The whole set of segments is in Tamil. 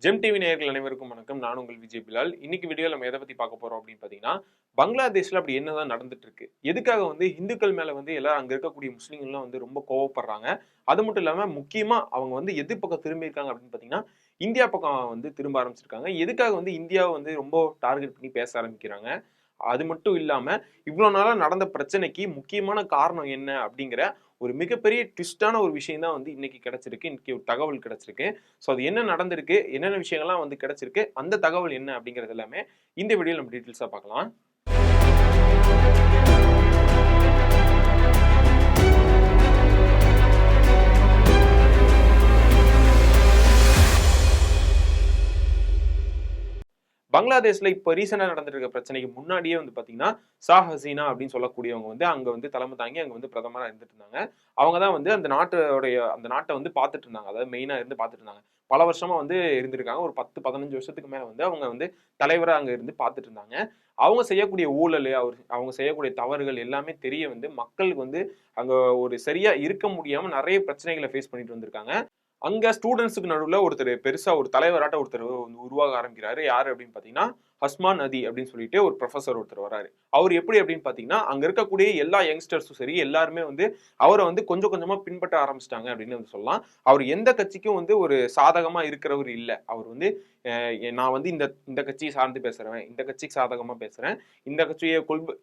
ஜெம் டிவி நேயர்கள் அனைவருக்கும் வணக்கம். நான் உங்கள் விஜய் பிலால். இன்னைக்கு வீடியோல நம்ம எதை பத்தி பார்க்க போறோம் அப்படின்னு பார்த்தீங்கன்னா, பங்களாதேஷ்ல அப்படி என்னதான் நடந்துட்டு இருக்கு? எதுக்காக வந்து இந்துக்கள் மேல வந்து எல்லாரும் அங்க இருக்கக்கூடிய முஸ்லிம்கள்லாம் வந்து ரொம்ப கோவப்படுறாங்க? அது மட்டும் இல்லாம முக்கியமா அவங்க வந்து எது பக்கம் திரும்பியிருக்காங்க அப்படின்னு பார்த்தீங்கன்னா, இந்தியா பக்கம் வந்து திரும்ப ஆரம்பிச்சிருக்காங்க. எதுக்காக வந்து இந்தியாவ வந்து ரொம்ப டார்கெட் பண்ணி பேச ஆரம்பிக்கிறாங்க? அது மட்டும் இல்லாம, இவ்வளோ நாளா நடந்த பிரச்சனைக்கு முக்கியமான காரணம் என்ன? அப்படிங்கிற ஒரு மிகப்பெரிய ட்விஸ்ட்டான ஒரு விஷயம் தான் வந்து இன்னைக்கு கிடைச்சிருக்கு. இன்னைக்கு ஒரு தகவல் கிடைச்சிருக்கு. ஸோ அது என்ன நடந்திருக்கு? என்னென்ன விஷயங்கள்லாம் வந்து கிடைச்சிருக்கு? அந்த தகவல் என்ன? அப்படிங்கிறது எல்லாமே இந்த வீடியோல நம்ம டீட்டெயில்ஸா பார்க்கலாம். பங்களாதேஷ்ல இப்ப ரீசென்ட்டா நடந்துட்டு இருக்க பிரச்சனைக்கு முன்னாடியே வந்து பார்த்தீங்கன்னா, ஹசீனா அப்படின்னு சொல்லக்கூடியவங்க வந்து அங்க வந்து தலைமை தாங்கி அங்க வந்து பிரதமரா இருந்துட்டு இருந்தாங்க. அவங்க தான் வந்து அந்த நாட்ட வந்து பார்த்துட்டு இருந்தாங்க. அதாவது மெயினா இருந்து பார்த்துட்டு இருந்தாங்க. பல வருஷமா வந்து இருந்திருக்காங்க. ஒரு 10, 15 வருஷத்துக்கு மேல வந்து அவங்க வந்து தலைவரா அங்க இருந்து பார்த்துட்டு இருந்தாங்க. அவங்க செய்யக்கூடிய ஊழலு, அவங்க செய்யக்கூடிய தவறுகள் எல்லாமே தெரிய வந்து மக்களுக்கு வந்து அங்க ஒரு சரியா இருக்க முடியாம நெறைய பிரச்சனைகள ஃபேஸ் பண்ணிட்டு வந்திருக்காங்க. அங்க ஸ்டூடண்ட்ஸ்க்கு நடுவுல ஒருத்தர் பெருசா ஒரு தலைவராட்ட ஒருத்தர் வந்து உருவாக ஆரம்பிக்கிறாரு. யாரு அப்படின்னு பார்த்தீங்கன்னா, ஹஸ்மான் அதி அப்படின்னு சொல்லிட்டு ஒரு புரொஃபசர் ஒருத்தர் வராரு. அவரு எப்படி அப்படின்னு பார்த்தீங்கன்னா, அங்க இருக்கக்கூடிய எல்லா யங்ஸ்டர்ஸும் சரி, எல்லாருமே வந்து அவர வந்து கொஞ்சம் கொஞ்சமா பின்பற்ற ஆரம்பிச்சுட்டாங்க அப்படின்னு வந்து சொல்லலாம். அவர் எந்த கட்சிக்கும் வந்து ஒரு சாதகமா இருக்கிறவரு இல்ல. அவர் வந்து நான் வந்து இந்த இந்த கட்சிய சார்ந்து பேசுறேன். இந்த கட்சிக்கு சாதகமா பேசுறேன். இந்த கட்சிய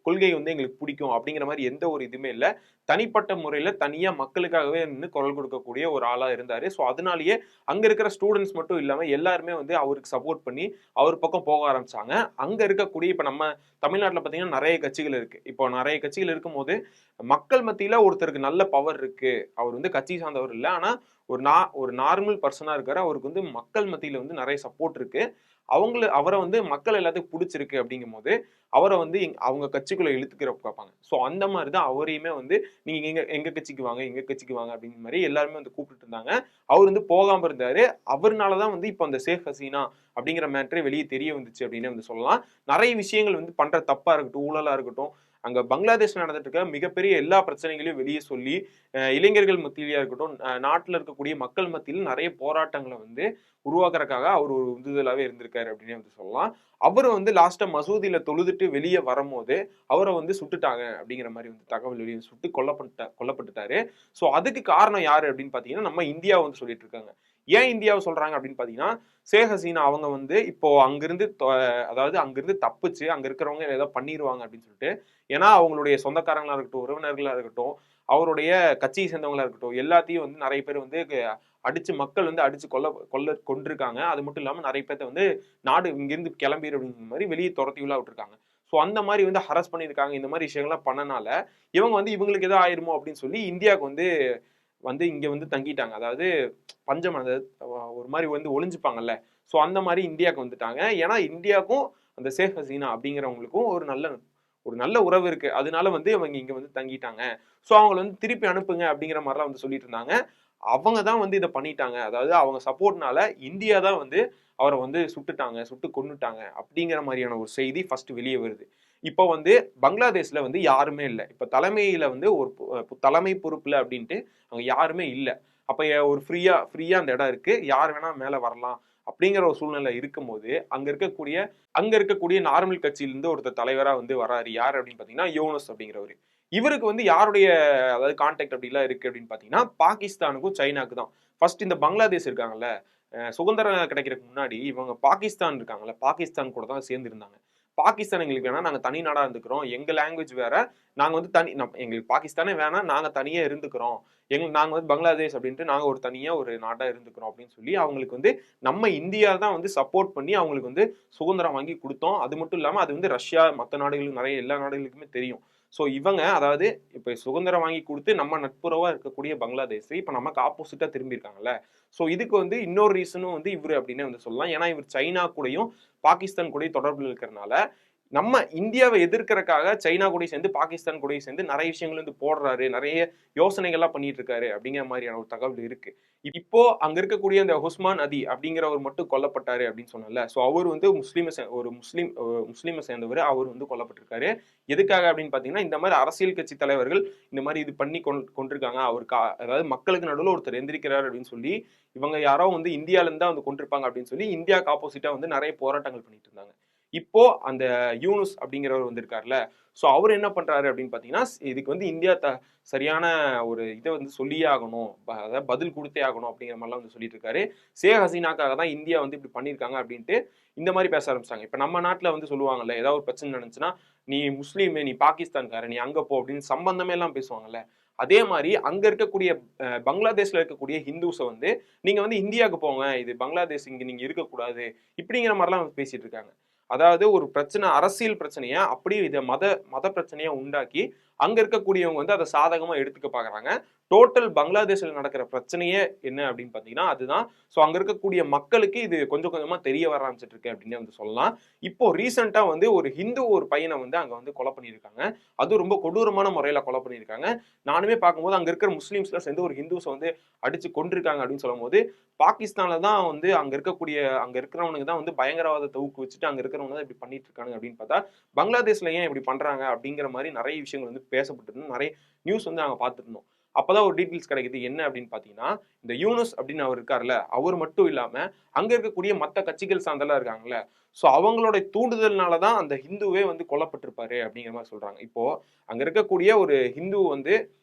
கொள்கை வந்து எங்களுக்கு பிடிக்கும் அப்படிங்கிற மாரி எந்த ஒரு இதுவுமே இல்ல. தனிப்பட்ட முறையில தனியா மக்களுக்காகவே நின்னு குரல் கொடுக்கக்கூடிய ஒரு ஆளா இருந்தாரு. ஸோ அதனாலேயே அங்க இருக்கிற ஸ்டூடண்ட்ஸ் மட்டும் இல்லாம எல்லாருமே வந்து அவருக்கு சப்போர்ட் பண்ணி அவர் பக்கம் போக ஆரம்பிச்சாங்க. அங்க இருக்கக்கூடிய இப்ப நம்ம தமிழ்நாட்டுல பார்த்தீங்கன்னா நெறைய கட்சிகள் இருக்கு. இப்போ நெறைய கட்சிகள் இருக்கும்போது மக்கள் மத்தியில ஒருத்தருக்கு நல்ல பவர் இருக்கு. அவர் வந்து கட்சி சார்ந்தவர் இல்ல. ஆனா ஒரு நார்மல் பெர்சனா இருக்காரு. அவருக்கு வந்து மக்கள் மத்தியில வந்து நெறைய சப்போர்ட் இருக்கு. அவர வந்து மக்கள் எல்லாத்துக்கும் புடிச்சிருக்கு அப்படிங்கும்போது, அவர வந்து அவங்க கட்சிக்குள்ள இழுத்துக்கிற பார்ப்பாங்க. ஸோ அந்த மாரி தான் அவரையுமே வந்து நீங்க எங்க எங்க கட்சிக்கு வாங்க, எங்க கட்சிக்கு வாங்க அப்படிங்கிற மாரி எல்லாருமே வந்து கூப்பிட்டுட்டு இருந்தாங்க. அவரு வந்து போகாம இருந்தாரு. அவருனால தான் வந்து இப்ப அந்த ஷேக் ஹசீனா அப்படிங்கிற மேட்டரே வெளிய தெரிய வந்துச்சு அப்படின்னே வந்து சொல்லலாம். நெறைய விஷயங்கள் வந்து பண்ற தப்பா இருக்கட்டும், ஊழலா இருக்கட்டும், அங்க பங்களாதேஷ்ல நடந்துட்டு இருக்க மிகப்பெரிய எல்லா பிரச்சனைகளையும் வெளிய சொல்லி, இளைஞர்கள் மத்தியிலயா இருக்கட்டும், நாட்டுல இருக்கக்கூடிய மக்கள் மத்தியில நெறைய போராட்டங்கள வந்து உருவாக்குறதுக்காக அவர் ஒரு உந்துதலாவே இருந்திருக்காரு அப்படின்னே வந்து சொல்லலாம். அவரு வந்து லாஸ்ட்டா மசூதியில தொழுதுட்டு வெளிய வரும்போது, அவர வந்து சுட்டுட்டாங்க அப்படிங்கிற மாரி வந்து தகவல் வெளிய சுட்டு கொல்லப்பட்டுட்டாரு. ஸோ அதுக்கு காரணம் யாரு அப்படின்னு பார்த்தீங்கன்னா, நம்ம இந்தியாவ வந்து சொல்லிட்டு இருக்காங்க. ஏன் இந்தியாவ சொல்றாங்க அப்படின்னு பார்த்தீங்கன்னா, ஷேக் ஹசீனா அவங்க வந்து இப்போ அங்கிருந்து அதாவது அங்கிருந்து தப்பிச்சு அங்க இருக்கிறவங்க ஏதோ பண்ணிருவாங்க அப்படின்னு சொல்லிட்டு, ஏன்னா அவங்களுடைய சொந்தக்காரங்களா இருக்கட்டும், உறவினர்களா இருக்கட்டும், அவருடைய கட்சியை சேர்ந்தவங்களா இருக்கட்டும், எல்லாத்தையும் வந்து நெறைய பேர் வந்து அடிச்சு மக்கள் வந்து அடிச்சு கொன்றுருக்காங்க. அது மட்டும் இல்லாம நெறைய பேத்த வந்து நாடு இங்கிருந்து கிளம்பிரு அப்படிங்கிற மாரி வெளிய தொரத்திலாம் விட்டுருக்காங்க. ஸோ அந்த மாரி வந்து ஹராஸ் பண்ணியிருக்காங்க. இந்த மாரி விஷயங்கள்லாம் பண்ணனால, இவங்க வந்து இவங்களுக்கு ஏதோ ஆயிருமோ அப்படின்னு சொல்லி இந்தியாவுக்கு வந்து வந்து இங்க வந்து தங்கிட்டாங்க. அதாவது பஞ்சம் அதாவது ஒரு மாரி வந்து ஒளிஞ்சுப்பாங்கல்ல. ஸோ அந்த மாரி இந்தியாவுக்கு வந்துட்டாங்க. ஏன்னா இந்தியாவுக்கும் அந்த ஷேக் ஹசீனா அப்படிங்கிறவங்களுக்கும் ஒரு நல்ல உறவு இருக்கு. அதனால வந்து அவங்க இங்க வந்து தங்கிட்டாங்க. ஸோ அவங்கள வந்து திருப்பி அனுப்புங்க அப்படிங்கிற மாரிலாம் வந்து சொல்லிட்டு இருந்தாங்க. அவங்க தான் வந்து இத பண்ணிட்டாங்க. அதாவது அவங்க சப்போர்ட்னால இந்தியா தான் வந்து அவர வந்து சுட்டுட்டாங்க, சுட்டு கொன்னுட்டாங்க அப்படிங்கிற மாரியான ஒரு செய்தி ஃபர்ஸ்ட் வெளிய வருது. இப்போ வந்து பங்களாதேஷ்ல வந்து யாருமே இல்ல. இப்ப தலைமையில வந்து ஒரு தலைமை பொறுப்புல அப்படின்ட்டு அங்க யாருமே இல்ல. அப்ப ஒரு ஃப்ரீயா அந்த இடம் இருக்கு. யார் வேணா மேல வரலாம். அப்படிங்கிற ஒரு சூழ்நிலை இருக்கும்போது, அங்க இருக்கக்கூடிய நார்மல் கட்சியிலிருந்து ஒருத்தர் தலைவரா வந்து வராரு. யாரு அப்படின்னு பார்த்தீங்கன்னா, யூனுஸ் அப்படிங்கிறவரு. இவருக்கு வந்து யாருடைய அதாவது கான்டாக்ட் அப்படிலாம் இருக்கு அப்படின்னு பார்த்தீங்கன்னா, பாகிஸ்தானுக்கும், சைனாக்கு தான். ஃபர்ஸ்ட் இந்த பங்களாதேஷ் இருக்காங்கல்ல, சுதந்திரம் கிடைக்கிறதுக்கு முன்னாடி இவங்க பாகிஸ்தான் இருக்காங்கல்ல, பாகிஸ்தான் கூட தான் சேர்ந்து இருந்தாங்க. பாகிஸ்தான் எங்களுக்கு வேணாம், நாங்க தனி நாடா இருந்துக்கிறோம். எங்க லாங்குவேஜ் வேற. நாங்க வந்து எங்களுக்கு பாகிஸ்தானே வேணாம், நாங்க தனியா இருந்துக்கிறோம். நாங்க வந்து பங்களாதேஷ் அப்படின்ட்டு நாங்க ஒரு தனியா ஒரு நாடா இருந்துக்கிறோம் அப்படின்னு சொல்லி அவங்களுக்கு வந்து நம்ம இந்தியா தான் வந்து சப்போர்ட் பண்ணி அவங்களுக்கு வந்து சுதந்திரம் வாங்கி குடுத்தோம். அது மட்டும் இல்லாம அது வந்து ரஷ்யா, மத்த நாடுகளுக்கு நெறைய எல்லா நாடுகளுக்குமே தெரியும். ஸோ இவங்க அதாவது இப்ப சுதந்திரம் வாங்கி குடுத்து நம்ம நட்புறவா இருக்கக்கூடிய பங்களாதேஷ், இப்ப நமக்கு ஆப்போசிட்டா திரும்பியிருக்காங்கல்ல. ஸோ இதுக்கு வந்து இன்னொரு ரீசனும் வந்து இவரு அப்டின்னே வந்து சொல்லலாம். ஏன்னா இவர் சைனா கூடயும், பாகிஸ்தான் கூடயும் தொடர்புல இருக்கிறனால, நம்ம இந்தியாவை எதிர்க்கிறதுக்காக சைனா கூட சேர்ந்து பாகிஸ்தான் கூட சேர்ந்து நிறைய விஷயங்கள் வந்து போடுறாரு, நிறைய யோசனைகள்லாம் பண்ணிட்டு இருக்காரு அப்படிங்கிற மாதிரியான ஒரு தகவல் இருக்கு. இப்போ அங்க இருக்கக்கூடிய அந்த உஸ்மான் அதி அப்படிங்கிறவர் மட்டும் கொல்லப்பட்டாரு அப்படின்னு சொன்னல. சோ அவர் வந்து ஒரு முஸ்லீமை சேர்ந்தவர். அவர் வந்து கொல்லப்பட்டிருக்காரு. எதுக்காக அப்படின்னு பாத்தீங்கன்னா, இந்த மாதிரி அரசியல் கட்சி தலைவர்கள் இந்த மாதிரி இது பண்ணி கொண்டிருக்காங்க. அவருக்கு அதாவது மக்களுக்கு நடுவில் ஒருத்தர் எந்திரிக்கிறார் அப்படின்னு சொல்லி இவங்க யாரோ வந்து இந்தியால இருந்து தான் வந்து கொண்டிருப்பாங்க அப்படின்னு சொல்லி இந்தியாவுக்கு ஆப்போசிட்டா வந்து நிறைய போராட்டங்கள் பண்ணிட்டு இருந்தாங்க. இப்போ அந்த யூனுஸ் அப்படிங்கிறவர் வந்திருக்காருல்ல. சோ அவர் என்ன பண்றாரு அப்படின்னு பாத்தீங்கன்னா, இதுக்கு வந்து இந்தியா சரியான ஒரு இதை வந்து சொல்லியே ஆகணும், அதாவது பதில் கொடுத்தே ஆகணும் அப்படிங்கிற மாதிரிலாம் வந்து சொல்லிட்டு இருக்காரு. ஷேக் ஹசீனாக்காக தான் இந்தியா வந்து இப்படி பண்ணியிருக்காங்க அப்படின்ட்டு இந்த மாதிரி பேச ஆரம்பிச்சாங்க. இப்ப நம்ம நாட்டுல வந்து சொல்லுவாங்கல்ல, ஏதாவது ஒரு பிரச்சனை நடந்துச்சுன்னா, நீ முஸ்லீம், நீ பாகிஸ்தான்கார, நீ அங்க போ அப்படின்னு சம்பந்தமே எல்லாம் பேசுவாங்கல்ல. அதே மாதிரி அங்க இருக்கக்கூடிய பங்களாதேஷ்ல இருக்கக்கூடிய ஹிந்துஸ வந்து நீங்க வந்து இந்தியாவுக்கு போங்க, இது பங்களாதேஷ், இங்க நீங்க இருக்கக்கூடாது இப்படிங்கிற மாதிரிலாம் பேசிட்டு இருக்காங்க. அதாவது ஒரு பிரச்சனை, அரசியல் பிரச்சனைய அப்படியே இதை மத மத பிரச்சனையா உண்டாக்கி அங்க இருக்கக்கூடியவங்க வந்து அதை சாதகமா எடுத்துக்க பாக்குறாங்க. டோட்டல் பங்களாதேஷ்ல நடக்கிற பிரச்சனையே என்ன அப்படின்னு பாத்தீங்கன்னா அதுதான். சோ அங்க இருக்கக்கூடிய மக்களுக்கு இது கொஞ்சம் கொஞ்சமா தெரிய வர ஆரம்பிச்சிட்டு இருக்கு அப்படின்னு வந்து சொல்லலாம். இப்போ ரீசெண்டா வந்து ஒரு ஹிந்து ஒரு பையனை வந்து அங்க வந்து கொலை பண்ணியிருக்காங்க. அது ரொம்ப கொடூரமான முறையில கொலை பண்ணியிருக்காங்க. நானுமே பார்க்கும்போது அங்க இருக்கிற முஸ்லீம்ஸ்லாம் சேர்ந்து ஒரு ஹிந்துஸை வந்து அடிச்சு கொண்டிருக்காங்க அப்படின்னு சொல்லும் போது, பாகிஸ்தான்ல தான் வந்து அங்க இருக்கிறவனுக்கு தான் வந்து பயங்கரவாதத்தை ஊக்குவிச்சுட்டு அங்க இருக்கிறவங்க தான் இப்படி பண்ணிட்டு இருக்காங்க அப்படின்னு பார்த்தா, பங்களாதேஷ்ல ஏன் இப்படி பண்றாங்க அப்படிங்கிற மாதிரி நிறைய விஷயங்கள் வந்து பேசப்பட்டு நிறைய நியூஸ் வந்து நாங்க பார்த்துருந்தோம். அப்பதான் ஒரு டீட்டெயில்ஸ் கிடைக்குது. என்ன அப்படின்னு பாத்தீங்கன்னா, இந்த யூனுஸ் அப்படின்னு அவர் இருக்காருல்ல, அவர் மட்டும் இல்லாம அங்க இருக்கக்கூடிய மத்த கட்சிகள் சார்ந்தெல்லாம் இருக்காங்கல்ல, சோ அவங்களோட தூண்டுதல்னால தான் அந்த ஹிந்துவே வந்து கொல்லப்பட்டிருப்பாரு அப்படிங்கிற மாதிரி சொல்றாங்க. இப்போ அங்க இருக்கக்கூடிய ஒரு ஹிந்து வந்து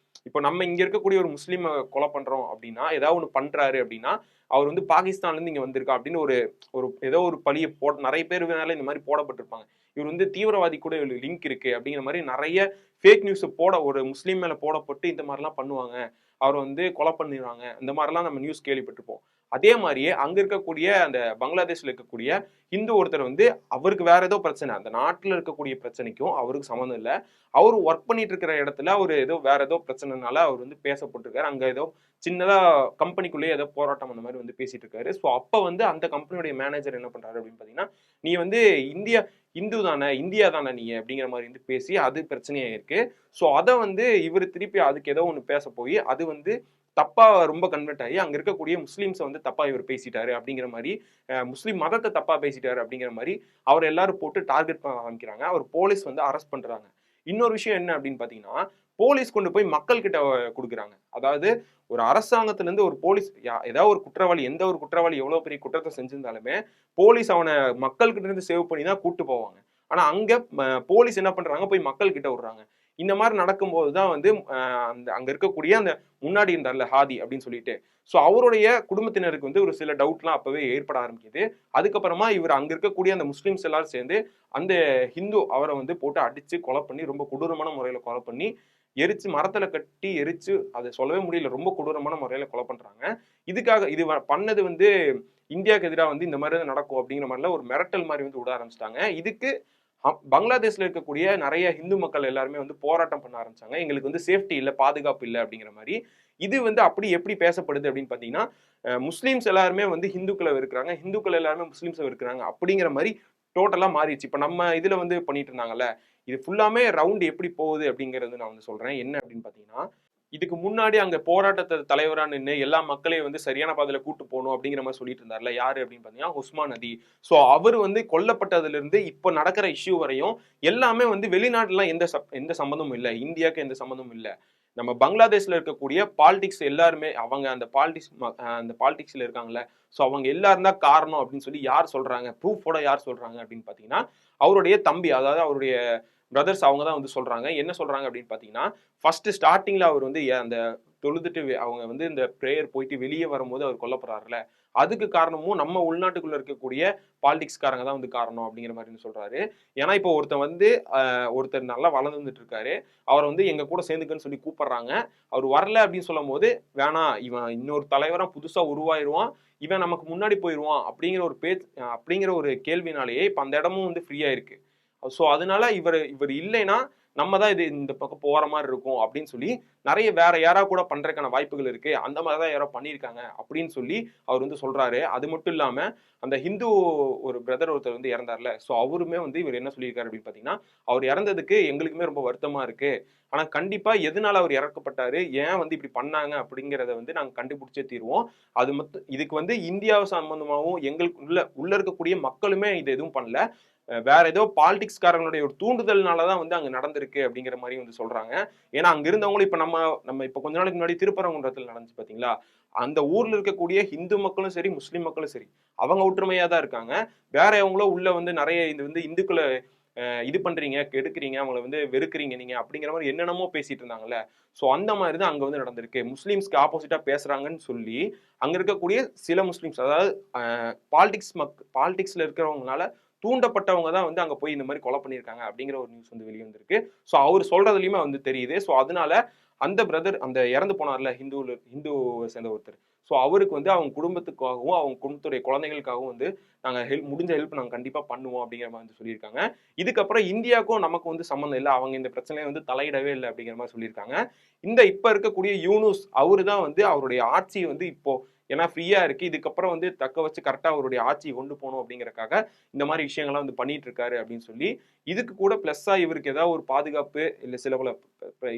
இப்போ நம்ம இங்க இருக்கக்கூடிய ஒரு முஸ்லீமை கொலை பண்றோம் அப்படின்னா, ஏதாவது ஒண்ணு பண்றாரு அப்படின்னா, அவர் வந்து பாகிஸ்தான்ல இருந்து இங்க வந்திருக்கா அப்படின்னு ஒரு ஒரு ஏதோ ஒரு பழிய நிறைய பேர் மேல இந்த மாதிரி போடப்பட்டிருப்பாங்க. இவர் வந்து தீவிரவாதி கூட லிங்க் இருக்கு அப்படிங்கிற மாதிரி நிறைய ஃபேக் நியூஸ் ஒரு முஸ்லீம் மேல போடப்பட்டு இந்த மாதிரிலாம் பண்ணுவாங்க. அவர் வந்து கொலை பண்ணிடுவாங்க. இந்த மாதிரிலாம் நம்ம நியூஸ் கேள்விப்பட்டிருப்போம். அதே மாதிரியே அங்க இருக்கக்கூடிய அந்த பங்களாதேஷ்ல இருக்கக்கூடிய ஹிந்து ஒருத்தர் வந்து அவருக்கு வேற ஏதோ பிரச்சனை. அந்த நாட்டுல இருக்கக்கூடிய பிரச்சனைக்கும் அவருக்கு சம்மந்தம் இல்ல. அவரு ஒர்க் பண்ணிட்டு இருக்கிற இடத்துல அவரு ஏதோ வேற ஏதோ பிரச்சனைனால அவர் வந்து பேசப்பட்டிருக்காரு. அங்க ஏதோ சின்னதா கம்பெனிக்குள்ளேயே ஏதோ போராட்டம் அந்த மாதிரி வந்து பேசிட்டு இருக்காரு. ஸோ அப்ப வந்து அந்த கம்பெனியுடைய மேனேஜர் என்ன பண்றாரு அப்படின்னு பாத்தீங்கன்னா, நீ வந்து இந்து தானே, இந்தியா தானே நீ அப்படிங்கிற மாதிரி வந்து பேசி அது பிரச்சனையா இருக்கு. ஸோ அதை வந்து இவர் திருப்பி அதுக்கு ஏதோ ஒன்று பேச போய் அது வந்து தப்பா ரொம்ப கன்வெர்ட் ஆகி அங்க இருக்கக்கூடிய முஸ்லீம்ஸை வந்து தப்பா இவர் பேசிட்டாரு அப்படிங்கிற மாதிரி, முஸ்லீம் மதத்தை தப்பா பேசிட்டாரு அப்படிங்கிற மாதிரி அவர் எல்லாரும் போட்டு டார்கெட் பண்ண ஆரம்பிக்கிறாங்க. அவர் போலீஸ் வந்து அரெஸ்ட் பண்றாங்க. இன்னொரு விஷயம் என்ன அப்படின்னு பாத்தீங்கன்னா, போலீஸ் கொண்டு போய் மக்கள் கிட்ட கொடுக்குறாங்க. அதாவது ஒரு அரசாங்கத்துல இருந்து ஒரு போலீஸ் ஏதாவது ஒரு குற்றவாளி, எந்த ஒரு குற்றவாளி எவ்வளவு பெரிய குற்றத்தை செஞ்சிருந்தாலுமே போலீஸ் அவனை மக்கள் கிட்ட இருந்து சேவ் பண்ணி தான் கூட்டு போவாங்க. ஆனா அங்க போலீஸ் என்ன பண்றாங்க, போய் மக்கள் கிட்ட விடுறாங்க. இந்த மாதிரி நடக்கும்போது தான் வந்து அந்த அங்க இருக்கக்கூடிய அந்த முன்னாடி இருந்தார்ல ஹாதி அப்படின்னு சொல்லிட்டு, ஸோ அவருடைய குடும்பத்தினருக்கு வந்து ஒரு சில டவுட்லாம் அப்பவே ஏற்பட ஆரம்பிக்குது. அதுக்கப்புறமா இவர் அங்க இருக்கக்கூடிய அந்த முஸ்லிம்ஸ் எல்லாரும் சேர்ந்து அந்த ஹிந்து அவரை வந்து போட்டு அடிச்சு கொலை பண்ணி ரொம்ப கொடூரமான முறையில கொலை பண்ணி எரிச்சு மரத்துல கட்டி எரிச்சு அதை சொல்லவே முடியல, ரொம்ப கொடூரமான முறையில கொலை பண்றாங்க. இதுக்காக இது பண்ணது வந்து இந்தியாவுக்கு எதிராக வந்து இந்த மாதிரி நடக்கும் அப்படிங்கிற மாதிரிலாம் ஒரு மிரட்டல் மாதிரி வந்து விட ஆரம்பிச்சிட்டாங்க. இதுக்கு பங்களாதேஷ்ல இருக்கக்கூடிய நிறைய ஹிந்து மக்கள் எல்லாருமே வந்து போராட்டம் பண்ண ஆரம்பிச்சாங்க. எங்களுக்கு வந்து சேஃப்டி இல்ல, பாதுகாப்பு இல்ல அப்படிங்கிற மாதிரி. இது வந்து அப்படி எப்படி பேசப்படுது அப்படின்னு பாத்தீங்கன்னா, முஸ்லிம்ஸ் எல்லாருமே வந்து ஹிந்துக்களை வெறுக்கிறாங்க, ஹிந்துக்கள் எல்லாருமே முஸ்லிம்ஸை வெறுக்கிறாங்க அப்படிங்கிற மாதிரி டோட்டலா மாறிடுச்சு. இப்ப நம்ம இதுல வந்து பண்ணிட்டு இருந்தாங்கல்ல, இது ஃபுல்லாமே ரவுண்ட் எப்படி போகுது அப்படிங்கறது நான் வந்து சொல்றேன். என்ன அப்படின்னு பாத்தீங்கன்னா, இதுக்கு முன்னாடி அங்க போராட்டத்தை தலைவரா நின்று எல்லா மக்களையும் வந்து சரியான பாதையில கூட்டு போகணும் அப்படிங்கிற மாதிரி சொல்லிட்டு இருந்தார்ல, யாரு அப்படின்னு பாத்தீங்கன்னா உஸ்மான் அதி. சோ அவர் வந்து கொல்லப்பட்டதுல இருந்து இப்ப நடக்கிற இஷ்யூ வரையும் எல்லாமே வந்து வெளிநாட்டுல எந்த சம்பந்தமும் இல்ல, இந்தியாவுக்கு எந்த சம்பந்தமும் இல்ல. நம்ம பங்களாதேஷ்ல இருக்கக்கூடிய பாலிடிக்ஸ் எல்லாருமே அவங்க அந்த பாலிடிக்ஸ்ல இருக்காங்கல்ல, சோ அவங்க எல்லாரும் தான் காரணம் அப்படின்னு சொல்லி யார் சொல்றாங்க, ப்ரூஃபோட யார் சொல்றாங்க அப்படின்னு பாத்தீங்கன்னா, அவருடைய தம்பி, அதாவது அவருடைய பிரதர்ஸ் அவங்க தான் வந்து சொல்றாங்க. என்ன சொல்றாங்க அப்படின்னு பாத்தீங்கன்னா, ஃபர்ஸ்ட் ஸ்டார்டிங்ல அவர் வந்து அந்த தொழுதுட்டு அவங்க வந்து இந்த பிரேயர் போயிட்டு வெளியே வரும்போது அவர் கொல்லப்படுறாருல, அதுக்கு காரணமும் நம்ம உள்நாட்டுக்குள்ள இருக்கக்கூடிய பாலிடிக்ஸ்காரங்க தான் வந்து காரணம் அப்படிங்கிற மாதிரி சொல்றாரு. ஏன்னா இப்போ ஒருத்தர் நல்லா வளர்ந்துட்டு இருக்காரு, அவரை வந்து எங்க கூட சேர்ந்துக்கன்னு சொல்லி கூப்பிடுறாங்க. அவர் வரல அப்படின்னு சொல்லும் போது, வேணாம் இவன் இன்னொரு தலைவரா புதுசா உருவாயிருவான், இவன் நமக்கு முன்னாடி போயிருவான் அப்படிங்கிற ஒரு கேள்வினாலேயே இப்ப அந்த இடமும் வந்து ஃப்ரீயா இருக்கு. ஸோ அதனால இவர் இல்லைன்னா நம்ம தான் இந்த பக்கம் போற மாதிரி இருக்கும் அப்படின்னு சொல்லி நிறைய வேற யாரா கூட பண்றதுக்கான வாய்ப்புகள் இருக்கு, அந்த மாதிரிதான் யாரோ பண்ணியிருக்காங்க அப்படின்னு சொல்லி அவர் வந்து சொல்றாரு. அது மட்டும் இல்லாம அந்த ஹிந்து ஒரு பிரதர் ஒருத்தர் வந்து இறந்தார்ல, சோ அவருமே வந்து இவர் என்ன சொல்லியிருக்காரு அப்படின்னு பாத்தீங்கன்னா, அவர் இறந்ததுக்கு எங்களுக்குமே ரொம்ப வருத்தமா இருக்கு. ஆனா கண்டிப்பா எதனால அவர் இறக்கப்பட்டாரு, ஏன் வந்து இப்படி பண்ணாங்க அப்படிங்கிறத வந்து நாங்க கண்டுபிடிச்சே தீருவோம். அது மட்டும் இதுக்கு வந்து இந்தியாவை சம்பந்தமாகவும் எங்களுக்கு உள்ள இருக்கக்கூடிய மக்களுமே இது எதுவும் பண்ணல. வேற ஏதோ பாலிடிக்ஸ்காரங்களுடைய ஒரு தூண்டுதல்னாலதான் வந்து அங்க நடந்திருக்கு அப்படிங்கிற மாதிரி வந்து சொல்றாங்க. ஏன்னா அங்க இருந்தவங்களும் இப்ப நம்ம நம்ம இப்ப கொஞ்ச நாளைக்கு முன்னாடி திருப்பரங்குன்றத்தில் நடந்துச்சு பாத்தீங்களா, அந்த ஊர்ல இருக்கக்கூடிய ஹிந்து மக்களும் சரி, முஸ்லிம் மக்களும் சரி, அவங்க ஒற்றுமையா தான் இருக்காங்க. வேற எவங்களோ உள்ள வந்து நிறைய இது வந்து இந்துக்களை இது பண்றீங்க, கெடுக்குறீங்க, அவங்கள வந்து வெறுக்கிறீங்க நீங்க அப்படிங்கிற மாதிரி என்னென்னமோ பேசிட்டு இருந்தாங்கல்ல. சோ அந்த மாதிரி தான் அங்க வந்து நடந்திருக்கு. முஸ்லிம்ஸ்க்கு ஆப்போசிட்டா பேசுறாங்கன்னு சொல்லி அங்க இருக்கக்கூடிய சில முஸ்லிம்ஸ், அதாவது பாலிடிக்ஸ்ல இருக்கிறவங்கனால தூண்டப்பட்டவங்க தான் வந்து அங்க போய் இந்த மாதிரி கொலை பண்ணியிருக்காங்க அப்படிங்கிற ஒரு நியூஸ் வந்து வெளியே வந்திருக்கு. ஸோ அவர் சொல்றதுலயுமே வந்து தெரியுது. ஸோ அதனால அந்த பிரதர், அந்த இறந்து போனார்ல ஹிந்துவை சேர்ந்த ஒருத்தர், ஸோ அவருக்கு வந்து அவங்க குடும்பத்துக்காகவும் அவங்க குடும்பத்துடைய குழந்தைகளுக்காகவும் வந்து நாங்க முடிஞ்ச ஹெல்ப் நாங்க கண்டிப்பா பண்ணுவோம் அப்படிங்கிற மாதிரி வந்து சொல்லியிருக்காங்க. இதுக்கப்புறம் இந்தியாவுக்கும் நமக்கு வந்து சம்மந்தம் இல்லை, அவங்க இந்த பிரச்சனையை வந்து தலையிடவே இல்லை அப்படிங்கிற மாதிரி சொல்லியிருக்காங்க. இப்ப இருக்கக்கூடிய யூனுஸ் அவரு தான் வந்து அவருடைய ஆட்சியை வந்து இப்போ ஏன்னா ஃப்ரீயா இருக்கு, இதுக்கப்புறம் வந்து தக்க வச்சு கரெக்டா அவருடைய ஆட்சியை கொண்டு போகணும் அப்படிங்கறக்காக இந்த மாதிரி விஷயங்கள்லாம் வந்து பண்ணிட்டு இருக்காரு அப்படின்னு சொல்லி, இதுக்கு கூட பிளஸ்ஸா இவருக்கு ஏதாவது ஒரு பாதுகாப்பு இல்ல சில பல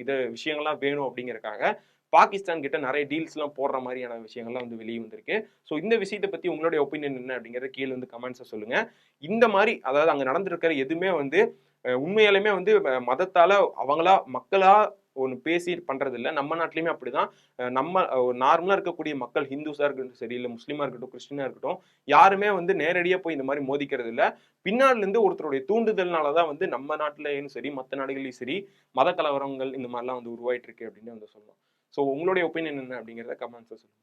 இது விஷயங்கள்லாம் வேணும் அப்படிங்கறக்காக பாகிஸ்தான் கிட்ட நிறைய டீல்ஸ் எல்லாம் போடுற மாதிரியான விஷயங்கள்லாம் வந்து வெளியே வந்திருக்கு. ஸோ இந்த விஷயத்தை பத்தி உங்களுடைய ஒப்பீனியன் என்ன அப்படிங்கறத கீழே வந்து கமெண்ட்ஸை சொல்லுங்க. இந்த மாதிரி அதாவது அங்க நடந்திருக்கிற எதுவுமே வந்து உண்மையாலுமே வந்து மதத்தால அவங்களா மக்களா ஒன்று பேசி பண்றது இல்லை. நம்ம நாட்டிலையுமே அப்படிதான். நம்ம நார்மலா இருக்கக்கூடிய மக்கள் ஹிந்துஸா இருக்கட்டும் சரி, இல்லை முஸ்லீமா இருக்கட்டும், கிறிஸ்டினா இருக்கட்டும், யாருமே வந்து நேரடியா போய் இந்த மாதிரி மோதிக்கிறது இல்லை. பின்னாடில இருந்து ஒருத்தருடைய தூண்டுதல்னாலதான் வந்து நம்ம நாட்டிலையும் சரி, மற்ற நாடுகளையும் சரி, மத கலவரங்கள் இந்த மாதிரிலாம் வந்து உருவாயிட்டு இருக்கு அப்படின்னு வந்து சொல்லலாம். ஸோ உங்களுடைய ஒப்பீனியன் என்ன அப்படிங்கிறத கமெண்ட்ஸ் சொல்லுங்க.